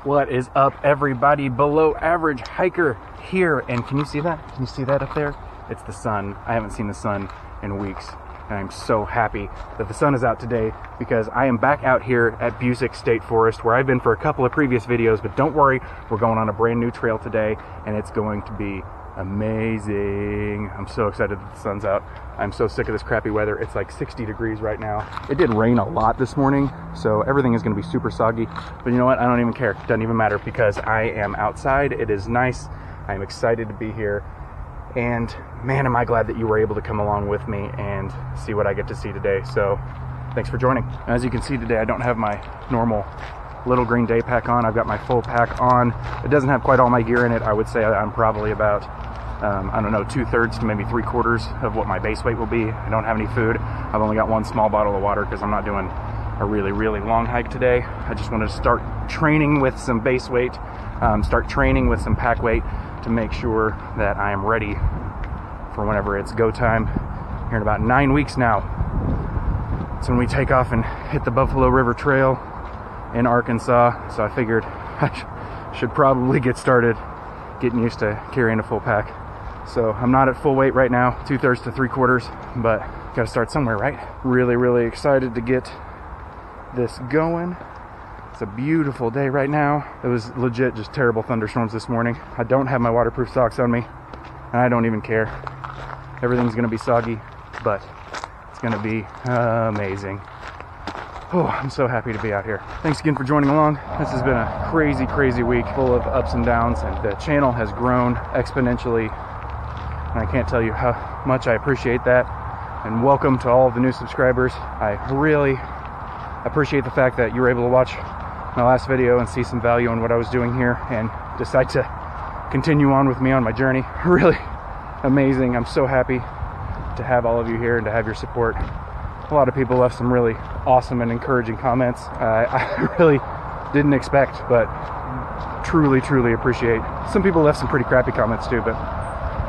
What is up, everybody? Below average hiker here, and can you see that? Can you see that up there? It's the sun. I haven't seen the sun in weeks, and I'm so happy that the sun is out today because I am back out here at Busick State Forest, where I've been for a couple of previous videos, but don't worry, we're going on a brand new trail today, and it's going to be amazing. I'm so excited that the sun's out. I'm so sick of this crappy weather. It's like 60 degrees right now. It did rain a lot this morning, so everything is going to be super soggy, but you know what? I don't even care. It doesn't even matter because I am outside. It is nice. I'm excited to be here, and man, am I glad that you were able to come along with me and see what I get to see today. So thanks for joining. As you can see today, I don't have my normal little green day pack on. I've got my full pack on. It doesn't have quite all my gear in it. I would say I'm probably about I don't know, 2/3 to maybe 3/4 of what my base weight will be. I don't have any food. I've only got one small bottle of water because I'm not doing a really long hike today. I just wanted to start training with some base weight, start training with some pack weight to make sure that I am ready for whenever it's go time. Here in about 9 weeks now, it's when we take off and hit the Buffalo River Trail in Arkansas. So I figured I should probably get started getting used to carrying a full pack. So I'm not at full weight right now, 2/3 to 3/4, but gotta start somewhere, right? Really excited to get this going. It's a beautiful day right now. It was legit just terrible thunderstorms this morning. I don't have my waterproof socks on me, and I don't even care. Everything's gonna be soggy, but it's gonna be amazing. Oh, I'm so happy to be out here. Thanks again for joining along. This has been a crazy week full of ups and downs, and the channel has grown exponentially, and I can't tell you how much I appreciate that. And welcome to all of the new subscribers. I really appreciate the fact that you were able to watch my last video and see some value in what I was doing here and decide to continue on with me on my journey. Really amazing. I'm so happy to have all of you here and to have your support. A lot of people left some really awesome and encouraging comments. I really didn't expect, but truly appreciate. Some people left some pretty crappy comments too, but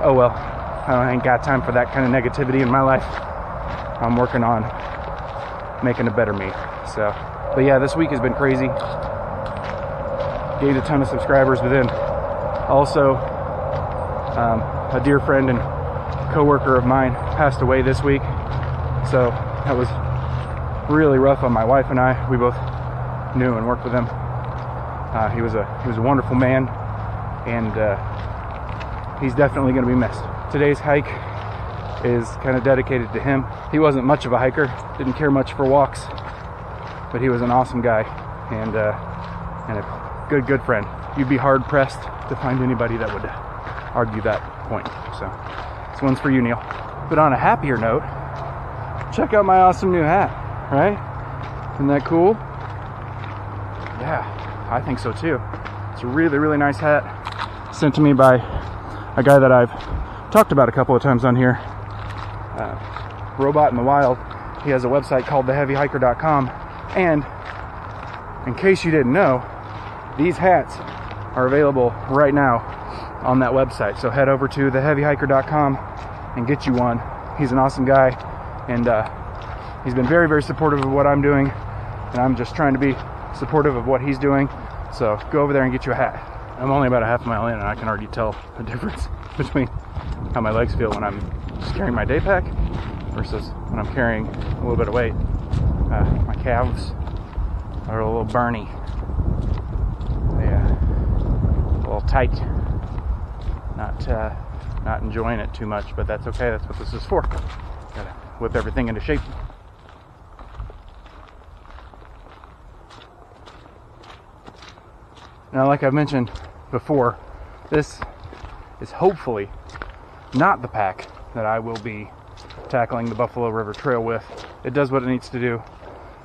oh well. I ain't got time for that kind of negativity in my life. I'm working on making a better me. So, but yeah, this week has been crazy. Gained a ton of subscribers, but then also a dear friend and co-worker of mine passed away this week. So that was really rough on my wife and I. We both knew and worked with him. He was a wonderful man, and he's definitely going to be missed. Today's hike is kind of dedicated to him. He wasn't much of a hiker, didn't care much for walks, but he was an awesome guy and a good friend. You'd be hard pressed to find anybody that would argue that point. So this one's for you, Neil. But on a happier note, check out my awesome new hat, right? Isn't that cool? Yeah, I think so too. It's a really nice hat, sent to me by a guy that I've talked about a couple of times on here, Robot in the Wild. He has a website called theheavyhiker.com, and in case you didn't know, these hats are available right now on that website. So head over to theheavyhiker.com and get you one. He's an awesome guy, and he's been very supportive of what I'm doing, and I'm just trying to be supportive of what he's doing. So go over there and get you a hat. I'm only about a half mile in, and I can already tell the difference between how my legs feel when I'm just carrying my day pack versus when I'm carrying a little bit of weight. My calves are a little burny. Yeah, a little tight. Not enjoying it too much, but that's okay. That's what this is for. Gotta whip everything into shape. Now, like I've mentioned before, this is hopefully not the pack that I will be tackling the Buffalo River Trail with. It does what it needs to do,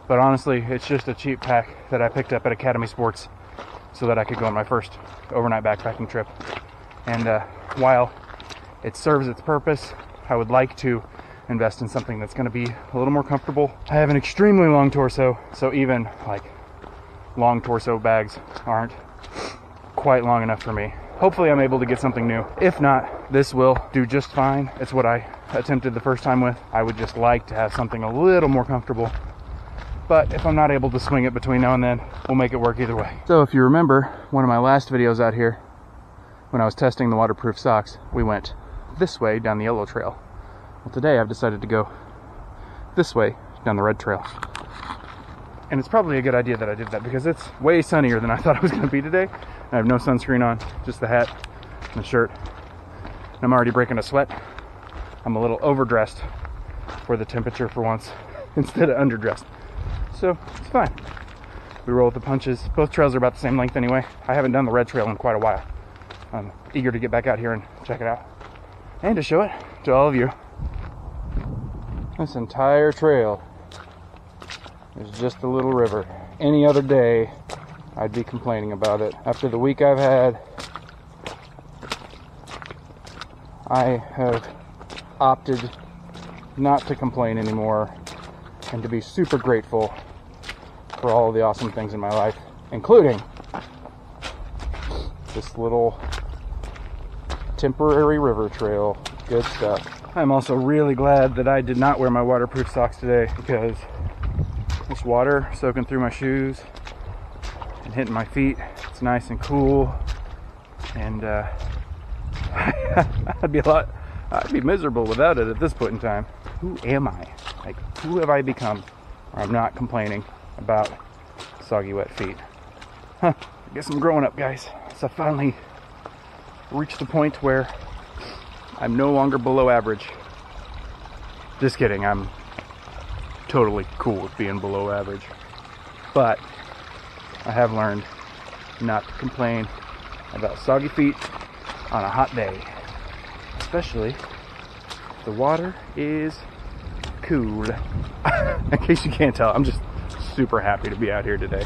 but honestly, it's just a cheap pack that I picked up at Academy Sports so that I could go on my first overnight backpacking trip. And while it serves its purpose, I would like to invest in something that's going to be a little more comfortable. I have an extremely long torso, so even like long torso bags aren't quite long enough for me. Hopefully I'm able to get something new. If not, this will do just fine. It's what I attempted the first time with. I would just like to have something a little more comfortable but if I'm not able to swing it between now and then, we'll make it work either way. So if you remember one of my last videos out here, when I was testing the waterproof socks, we went this way down the yellow trail. Well, today I've decided to go this way down the red trail. And it's probably a good idea that I did that because it's way sunnier than I thought it was going to be today. I have no sunscreen on, just the hat and the shirt. And I'm already breaking a sweat. I'm a little overdressed for the temperature for once instead of underdressed. So it's fine. We roll with the punches. Both trails are about the same length anyway. I haven't done the red trail in quite a while. I'm eager to get back out here and check it out. And to show it to all of you. This entire trail is just a little river. Any other day, I'd be complaining about it. After the week I've had, I have opted not to complain anymore and to be super grateful for all the awesome things in my life, including this little temporary river trail. Good stuff. I'm also really glad that I did not wear my waterproof socks today because this water soaking through my shoes and hitting my feet, it's nice and cool, and I'd be miserable without it at this point in time. Who am I? Like, who have I become where I'm not complaining about soggy wet feet? I guess I'm growing up, guys. So I finally reached the point where I'm no longer below average. Just kidding, I'm totally cool with being below average. But I have learned not to complain about soggy feet on a hot day. Especially if the water is cool. In case you can't tell, I'm just super happy to be out here today.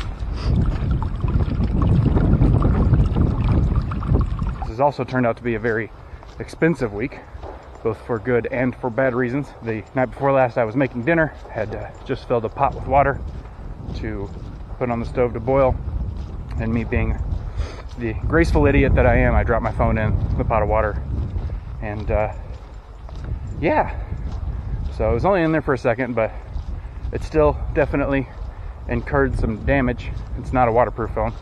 This has also turned out to be a very expensive week, both for good and for bad reasons. The night before last I was making dinner, had just filled a pot with water to put on the stove to boil, and me being the graceful idiot that I am, I dropped my phone in the pot of water, and yeah, so it was only in there for a second, but it still definitely incurred some damage. It's not a waterproof phone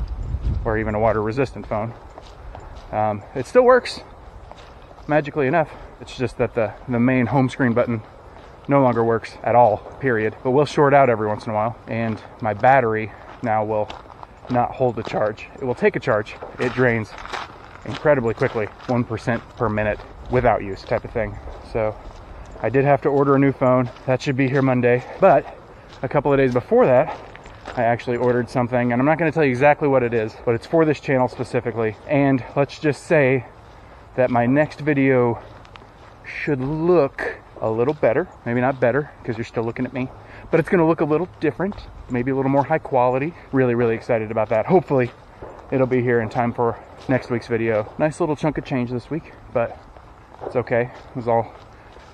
or even a water resistant phone. It still works magically enough. It's just that the main home screen button no longer works at all, period. But we'll short out every once in a while, and my battery now will not hold a charge. It will take a charge. It drains incredibly quickly, 1% per minute without use type of thing. So I did have to order a new phone. That should be here Monday. But a couple of days before that, I actually ordered something, and I'm not going to tell you exactly what it is, but it's for this channel specifically. And let's just say that my next video should look a little better. Maybe not better, because you're still looking at me, but it's going to look a little different, maybe a little more high quality. Really, really excited about that. Hopefully it'll be here in time for next week's video. Nice little chunk of change this week, but it's okay. It was all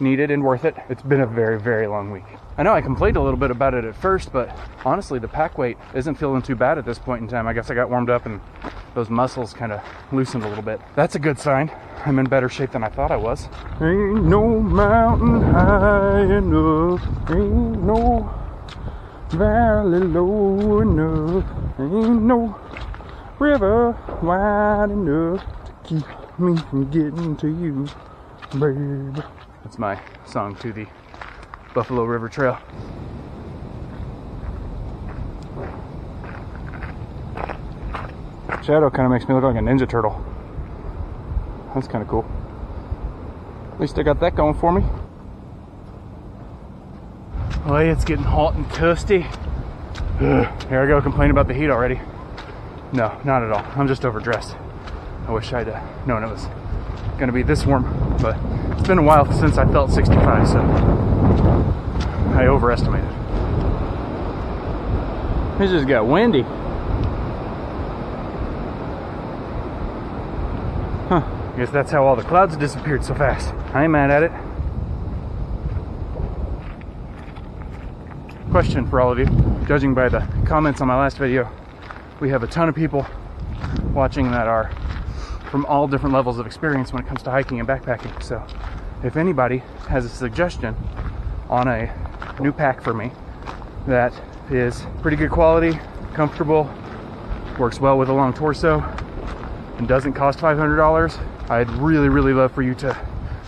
needed and worth it. It's been a very, very long week. I know I complained a little bit about it at first, but honestly, the pack weight isn't feeling too bad at this point in time. I guess I got warmed up and those muscles kind of loosened a little bit. That's a good sign. I'm in better shape than I thought I was. Ain't no mountain high enough, ain't no valley low enough, ain't no river wide enough to keep me from getting to you, baby. That's my song to the Buffalo River Trail. Shadow kind of makes me look like a Ninja Turtle. That's kind of cool. At least I got that going for me. Oh, it's getting hot and toasty. Here I go, complaining about the heat already. No, not at all. I'm just overdressed. I wish I'd known it was going to be this warm, but it's been a while since I felt 65, so I overestimated. It just got windy. Huh. I guess that's how all the clouds disappeared so fast. I ain't mad at it. Question for all of you. Judging by the comments on my last video, we have a ton of people watching that are from all different levels of experience when it comes to hiking and backpacking. So if anybody has a suggestion on a new pack for me that is pretty good quality, comfortable, works well with a long torso, and doesn't cost $500. I'd really, really love for you to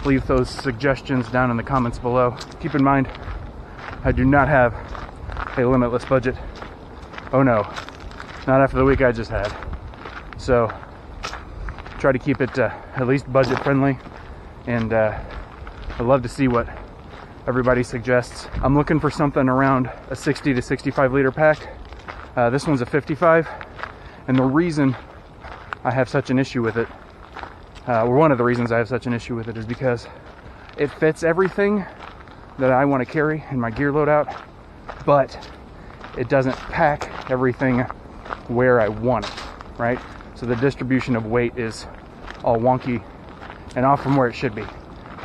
leave those suggestions down in the comments below. Keep in mind, I do not have a limitless budget. Oh no, not after the week I just had. So try to keep it at least budget friendly, and I'd love to see what everybody suggests. I'm looking for something around a 60 to 65 liter pack. This one's a 55, and the reason I have such an issue with it, or one of the reasons I have such an issue with it, is because it fits everything that I want to carry in my gear loadout, but it doesn't pack everything where I want it, right? So the distribution of weight is all wonky and off from where it should be.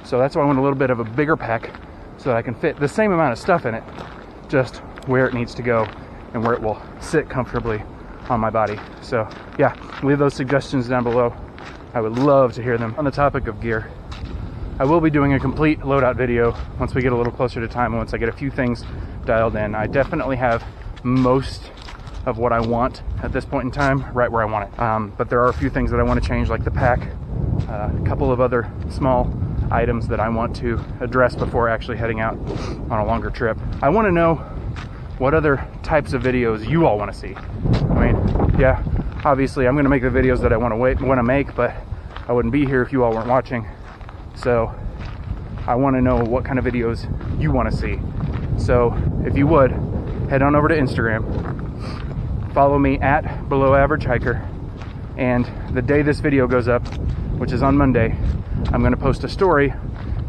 So that's why I want a little bit of a bigger pack, so that I can fit the same amount of stuff in it, just where it needs to go and where it will sit comfortably on my body. So yeah, leave those suggestions down below. I would love to hear them. On the topic of gear, I will be doing a complete loadout video once we get a little closer to time, and once I get a few things dialed in. I definitely have most of what I want at this point in time right where I want it. But there are a few things that I want to change, like the pack, a couple of other small items that I want to address before actually heading out on a longer trip. I want to know what other types of videos you all want to see. I mean, yeah, obviously I'm going to make the videos that I want to make, but I wouldn't be here if you all weren't watching. So I want to know what kind of videos you want to see. So if you would, head on over to Instagram, follow me at Below Average Hiker, and the day this video goes up, which is on Monday, I'm going to post a story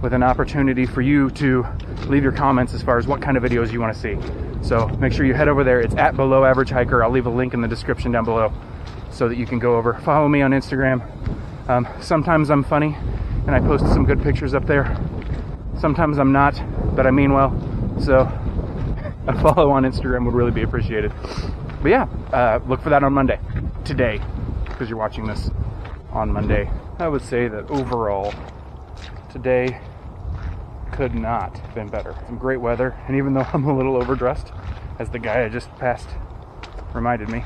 with an opportunity for you to leave your comments as far as what kind of videos you want to see. So make sure you head over there. It's at Below Average Hiker. I'll leave a link in the description down below so that you can go over. Follow me on Instagram. Sometimes I'm funny and I post some good pictures up there. Sometimes I'm not, but I mean well. So a follow on Instagram would really be appreciated. But yeah, look for that on Monday. Today, because you're watching this on Monday. I would say that overall, today could not have been better. Some great weather, and even though I'm a little overdressed, as the guy I just passed reminded me,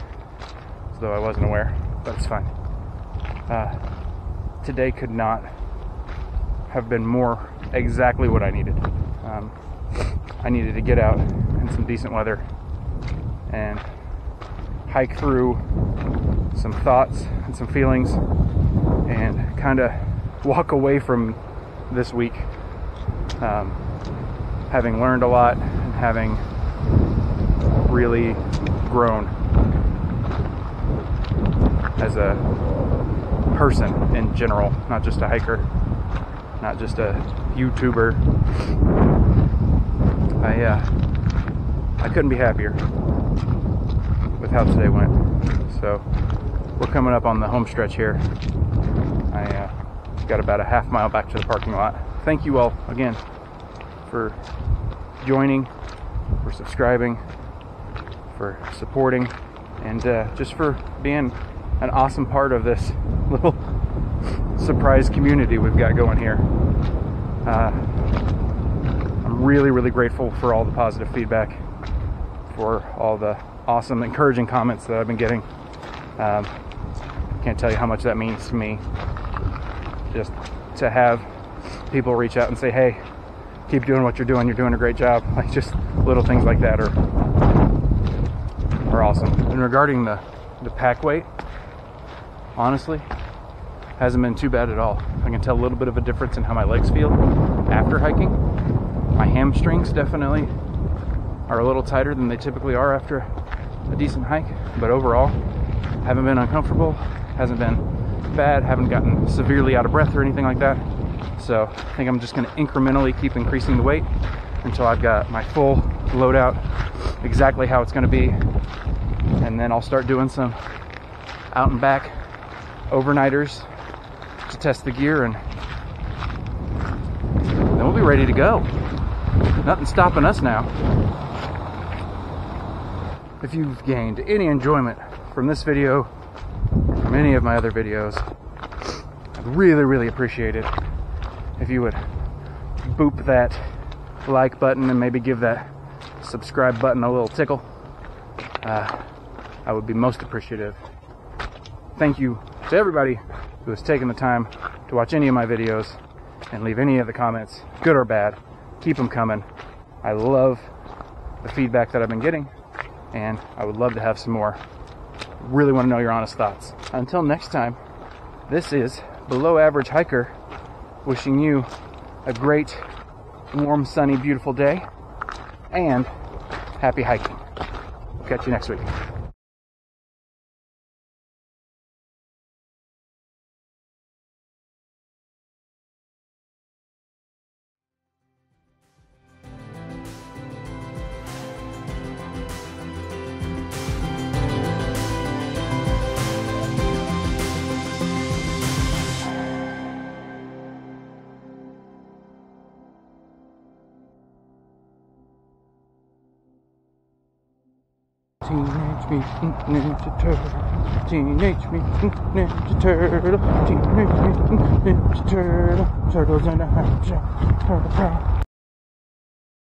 as though I wasn't aware, but it's fine. Today could not have been more exactly what I needed. I needed to get out in some decent weather and hike through some thoughts and some feelings and kind of walk away from this week having learned a lot and having really grown as a person in general, not just a hiker, not just a YouTuber. I couldn't be happier with how today went. So we're coming up on the home stretch here. I got about a half mile back to the parking lot. Thank you all again for joining, for subscribing, for supporting, and just for being an awesome part of this little surprise community we've got going here. I'm really, really grateful for all the positive feedback, for all the awesome, encouraging comments that I've been getting. Can't tell you how much that means to me. Just to have people reach out and say, hey, keep doing what you're doing a great job. Like, just little things like that are awesome. And regarding the pack weight, honestly, hasn't been too bad at all. I can tell a little bit of a difference in how my legs feel after hiking. My hamstrings definitely are a little tighter than they typically are after a decent hike, but overall, haven't been uncomfortable, hasn't been bad, haven't gotten severely out of breath or anything like that. So I think I'm just going to incrementally keep increasing the weight until I've got my full loadout exactly how it's going to be, and then I'll start doing some out and back overnighters to test the gear, and then we'll be ready to go. Nothing's stopping us now. If you've gained any enjoyment from this video, from any of my other videos, I'd really, really appreciate it if you would boop that like button and maybe give that subscribe button a little tickle. I would be most appreciative. Thank you to everybody who has taken the time to watch any of my videos and leave any of the comments, good or bad. Keep them coming. I love the feedback that I've been getting, and I would love to have some more. Really want to know your honest thoughts. Until next time, this is Below Average Hiker wishing you a great, warm, sunny, beautiful day, and happy hiking. Catch you next week. Teenage Mutant Ninja Turtle, Teenage Mutant Ninja Turtle, Teenage Mutant Ninja Turtle, turtles in a hot shot, turtle power.